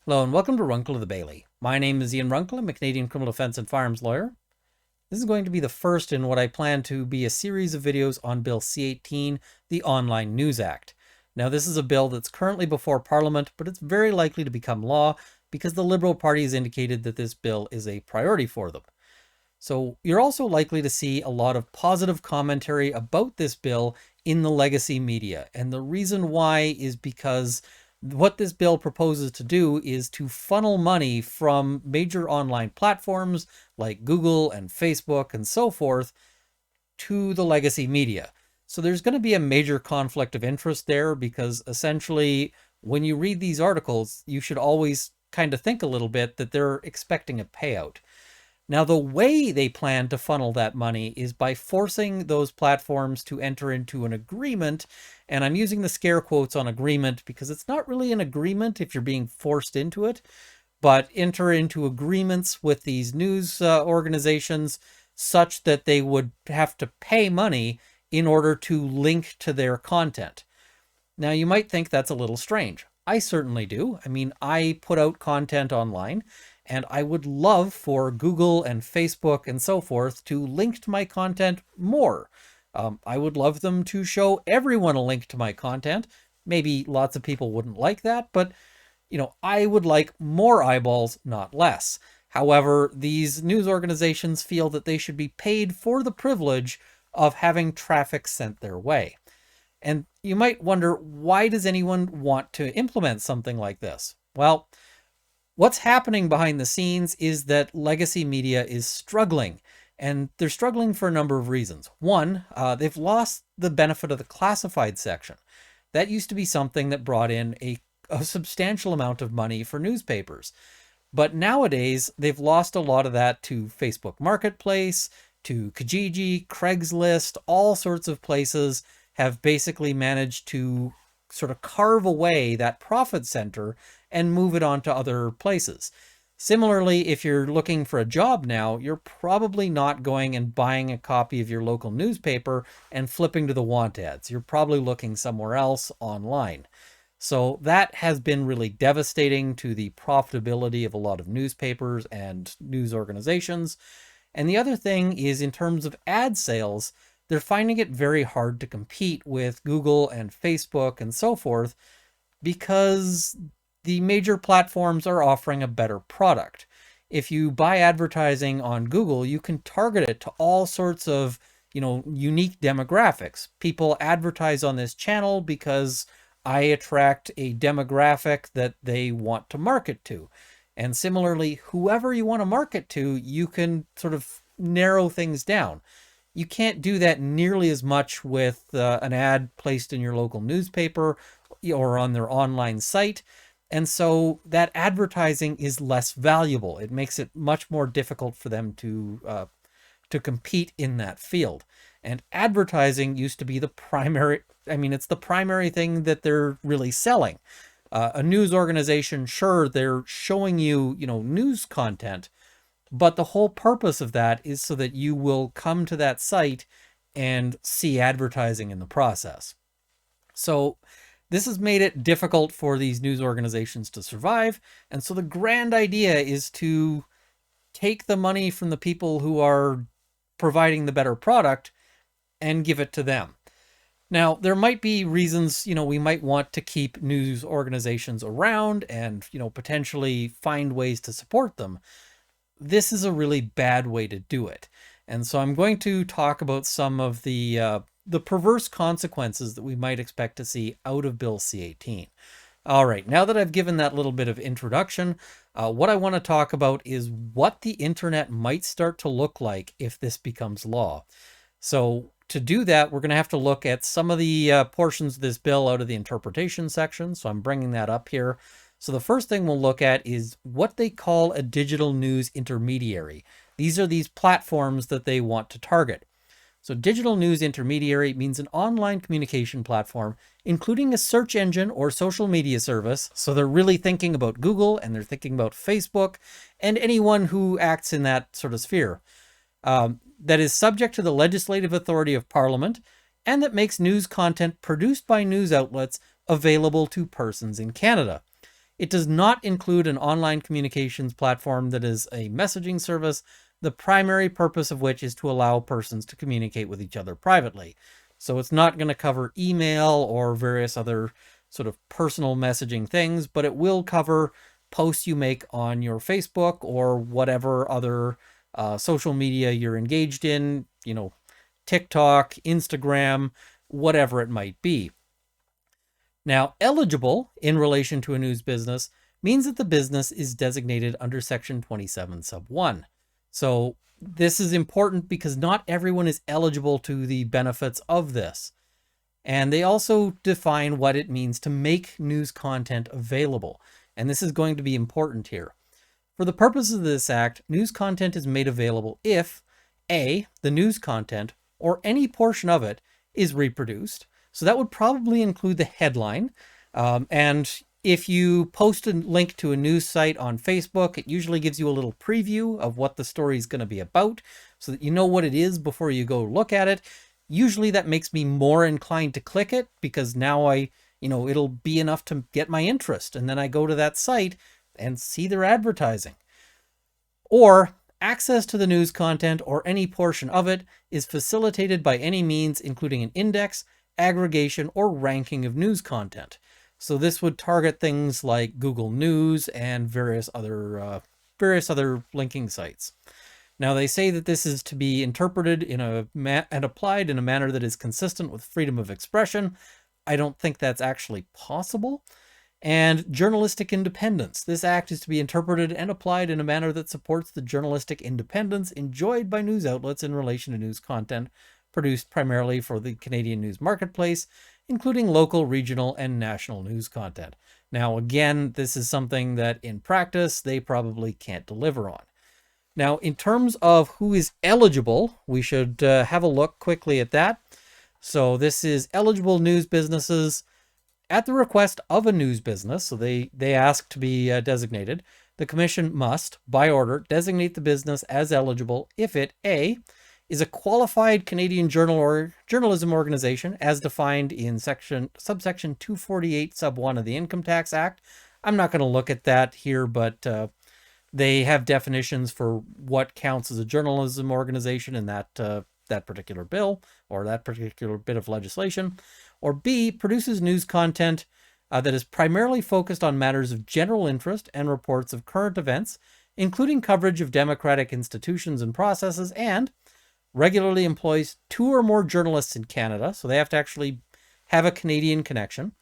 Hello and welcome to Runkle of the Bailey. My name is Ian Runkle. I'm a Canadian criminal defense and firearms lawyer. This is going to be the first in what I plan to be a series of videos on Bill C-18, the Online News Act. Now, this is a bill that's currently before Parliament, but it's very likely to become law because the Liberal Party has indicated that this bill is a priority for them. So you're also likely to see a lot of positive commentary about this bill in the legacy media. And the reason why is because what this bill proposes to do is to funnel money from major online platforms like Google and Facebook and so forth to the legacy media. So there's going to be a major conflict of interest there because essentially when you read these articles, you should always kind of think a little bit that they're expecting a payout. Now, the way they plan to funnel that money is by forcing those platforms to enter into an agreement. And I'm using the scare quotes on agreement because it's not really an agreement if you're being forced into it, but enter into agreements with these news organizations such that they would have to pay money in order to link to their content. Now, you might think that's a little strange. I certainly do. I mean, I put out content online, and I would love for Google and Facebook and so forth to link to my content more. I would love them to show everyone a link to my content. Maybe lots of people wouldn't like that, but I would like more eyeballs, not less. However, these news organizations feel that they should be paid for the privilege of having traffic sent their way. And you might wonder, why does anyone want to implement something like this? Well, what's happening behind the scenes is that legacy media is struggling, and they're struggling for a number of reasons. One, they've lost the benefit of the classified section. That used to be something that brought in a substantial amount of money for newspapers. But nowadays, they've lost a lot of that to Facebook Marketplace, to Kijiji, Craigslist, all sorts of places have basically managed to sort of carve away that profit center and move it on to other places. Similarly, if you're looking for a job now, you're probably not going and buying a copy of your local newspaper and flipping to the want ads. You're probably looking somewhere else online. So that has been really devastating to the profitability of a lot of newspapers and news organizations. And the other thing is, in terms of ad sales, they're finding it very hard to compete with Google and Facebook and so forth because the major platforms are offering a better product. If you buy advertising on Google, you can target it to all sorts of, unique demographics. People advertise on this channel because I attract a demographic that they want to market to. And similarly, whoever you want to market to, you can sort of narrow things down. You can't do that nearly as much with an ad placed in your local newspaper or on their online site. And so that advertising is less valuable. It makes it much more difficult for them to compete in that field. And advertising used to be the primary, it's the primary thing that they're really selling. A news organization, sure, they're showing you, news content, but the whole purpose of that is so that you will come to that site and see advertising in the process. So this has made it difficult for these news organizations to survive. And so the grand idea is to take the money from the people who are providing the better product and give it to them. Now, there might be reasons, we might want to keep news organizations around and, potentially find ways to support them. This is a really bad way to do it. And so I'm going to talk about some of the perverse consequences that we might expect to see out of Bill C-18. All right, now that I've given that little bit of introduction, what I want to talk about is what the internet might start to look like if this becomes law. So to do that, we're going to have to look at some of the portions of this bill out of the interpretation section. So I'm bringing that up here. So the first thing we'll look at is what they call a digital news intermediary. These are these platforms that they want to target. So digital news intermediary means an online communication platform, including a search engine or social media service. So they're really thinking about Google and they're thinking about Facebook and anyone who acts in that sort of sphere. That is subject to the legislative authority of Parliament and that makes news content produced by news outlets available to persons in Canada. It does not include an online communications platform that is a messaging service, the primary purpose of which is to allow persons to communicate with each other privately. So it's not going to cover email or various other sort of personal messaging things, but it will cover posts you make on your Facebook or whatever other social media you're engaged in, TikTok, Instagram, whatever it might be. Now, eligible in relation to a news business means that the business is designated under Section 27 sub 1. So this is important because not everyone is eligible to the benefits of this. And they also define what it means to make news content available. And this is going to be important here. For the purposes of this act, news content is made available if A, the news content or any portion of it is reproduced. So that would probably include the headline. And if you post a link to a news site on Facebook, it usually gives you a little preview of what the story is going to be about so that you know what it is before you go look at it. Usually that makes me more inclined to click it because now it'll be enough to get my interest. And then I go to that site and see their advertising. Or access to the news content or any portion of it is facilitated by any means, including an index, aggregation, or ranking of news content. So this would target things like Google News and various other linking sites. Now they say that this is to be interpreted and applied in a manner that is consistent with freedom of expression. I don't think that's actually possible. And journalistic independence. This act is to be interpreted and applied in a manner that supports the journalistic independence enjoyed by news outlets in relation to news content produced primarily for the Canadian news marketplace, including local, regional, and national news content. Now, again, this is something that in practice they probably can't deliver on. Now, in terms of who is eligible, we should have a look quickly at that. So this is eligible news businesses at the request of a news business. So they ask to be designated. The commission must, by order, designate the business as eligible if it, A, is a qualified Canadian journal or journalism organization as defined in subsection 248 sub 1 of the Income Tax Act. I'm not going to look at that here, but they have definitions for what counts as a journalism organization in that particular bill or that particular bit of legislation. Or B, produces news content that is primarily focused on matters of general interest and reports of current events, including coverage of democratic institutions and processes, and regularly employs 2 or more journalists in Canada, so they have to actually have a Canadian connection,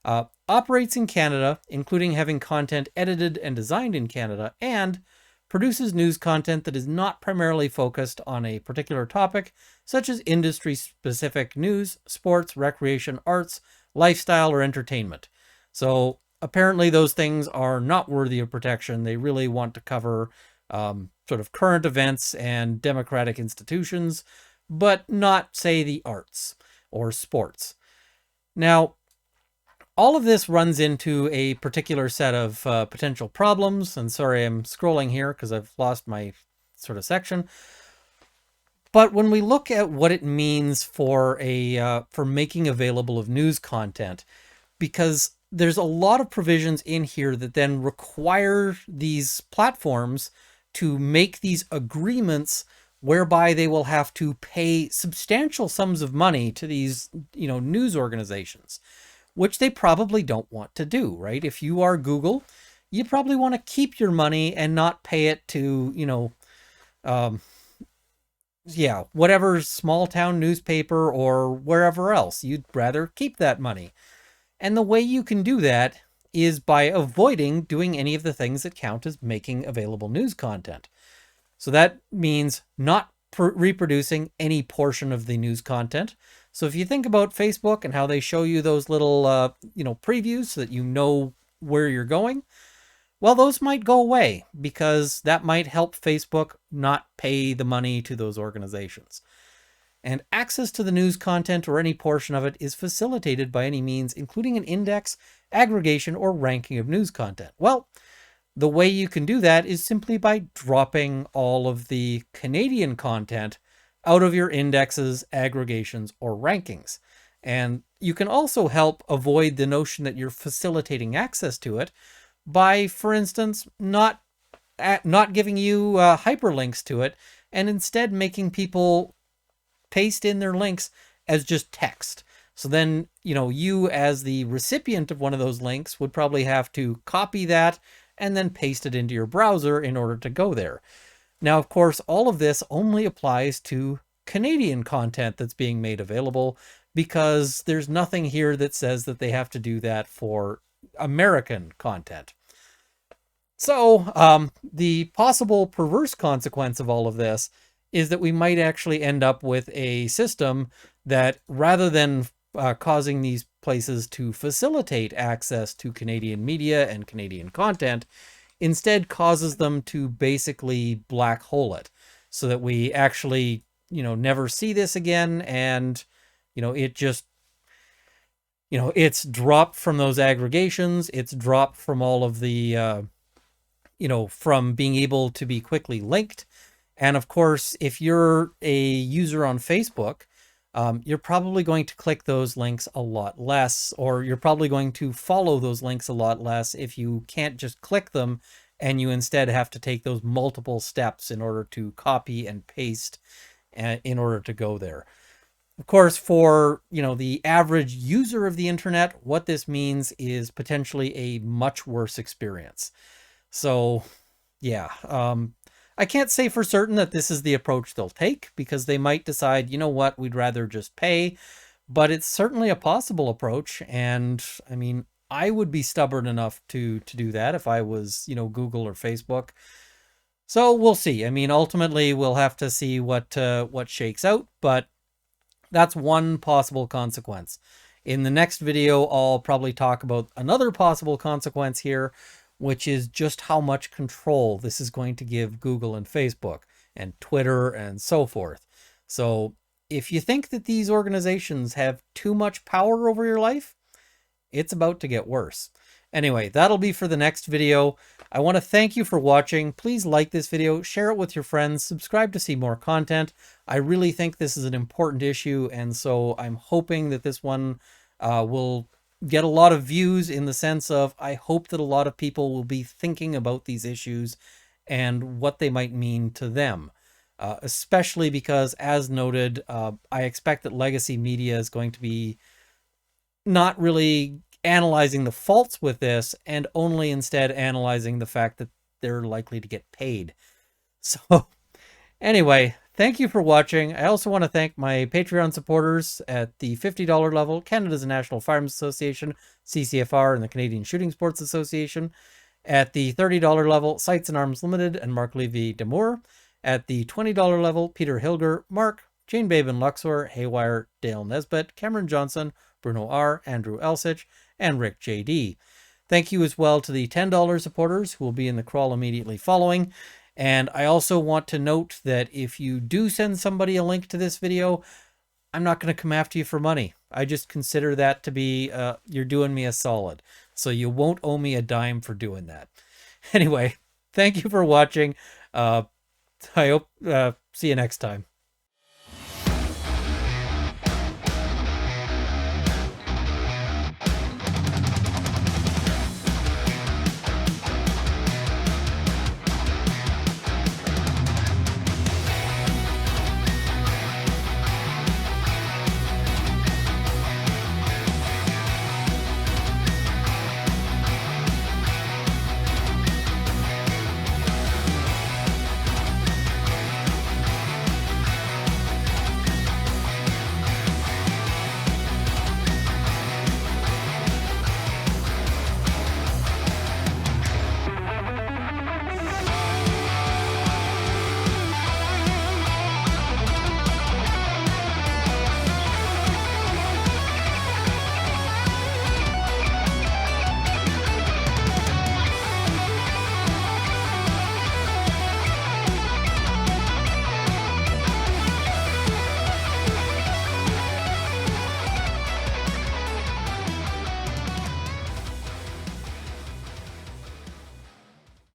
operates in Canada, including having content edited and designed in Canada, and produces news content that is not primarily focused on a particular topic, such as industry-specific news, sports, recreation, arts, lifestyle, or entertainment. So apparently those things are not worthy of protection. They really want to cover sort of current events and democratic institutions, but not, say, the arts or sports. Now, all of this runs into a particular set of potential problems. And sorry, I'm scrolling here because I've lost my sort of section. But when we look at what it means for making available of news content, because there's a lot of provisions in here that then require these platforms to make these agreements whereby they will have to pay substantial sums of money to these, news organizations, which they probably don't want to do, right? If you are Google, you probably want to keep your money and not pay it to, whatever small town newspaper or wherever else. You'd rather keep that money. And the way you can do that is by avoiding doing any of the things that count as making available news content. So that means not reproducing any portion of the news content. So if you think about Facebook and how they show you those little, previews so that you know where you're going, well, those might go away because that might help Facebook not pay the money to those organizations. And access to the news content or any portion of it is facilitated by any means, including an index, aggregation, or ranking of news content. Well, the way you can do that is simply by dropping all of the Canadian content out of your indexes, aggregations, or rankings. And you can also help avoid the notion that you're facilitating access to it by, for instance, not giving you hyperlinks to it, and instead making people paste in their links as just text. So then, you as the recipient of one of those links would probably have to copy that and then paste it into your browser in order to go there. Now, of course, all of this only applies to Canadian content that's being made available, because there's nothing here that says that they have to do that for American content. So, the possible perverse consequence of all of this is that we might actually end up with a system that, rather than causing these places to facilitate access to Canadian media and Canadian content, instead causes them to basically black hole it, so that we actually, never see this again, and, it just, it's dropped from those aggregations, it's dropped from all of the, from being able to be quickly linked. And of course, if you're a user on Facebook, you're probably going to click those links a lot less, or you're probably going to follow those links a lot less if you can't just click them and you instead have to take those multiple steps in order to copy and paste in order to go there. Of course, for, the average user of the internet, what this means is potentially a much worse experience. So, yeah, I can't say for certain that this is the approach they'll take, because they might decide, you know what, we'd rather just pay, but it's certainly a possible approach. And I mean, I would be stubborn enough to do that if I was, Google or Facebook. So we'll see. I mean, ultimately, we'll have to see what shakes out, but that's one possible consequence. In the next video, I'll probably talk about another possible consequence here, which is just how much control this is going to give Google and Facebook and Twitter and so forth. So if you think that these organizations have too much power over your life, it's about to get worse. Anyway, that'll be for the next video. I want to thank you for watching. Please like this video, share it with your friends, subscribe to see more content. I really think this is an important issue, and so I'm hoping that this one will get a lot of views, in the sense of, I hope that a lot of people will be thinking about these issues and what they might mean to them. Especially because, as noted, I expect that legacy media is going to be not really analyzing the faults with this, and only instead analyzing the fact that they're likely to get paid. So anyway, thank you for watching. I also want to thank my Patreon supporters at the $50 level: Canada's National Firearms Association, CCFR, and the Canadian Shooting Sports Association. At the $30 level, Sights and Arms Limited and Mark Levy Damour. At the $20 level, Peter Hilger, Mark, Jane Babin Luxor, Haywire, Dale Nesbitt, Cameron Johnson, Bruno R., Andrew Elsich, and Rick J.D. Thank you as well to the $10 supporters, who will be in the crawl immediately following. And I also want to note that if you do send somebody a link to this video, I'm not going to come after you for money. I just consider that to be, you're doing me a solid. So you won't owe me a dime for doing that. Anyway, thank you for watching. I hope, see you next time.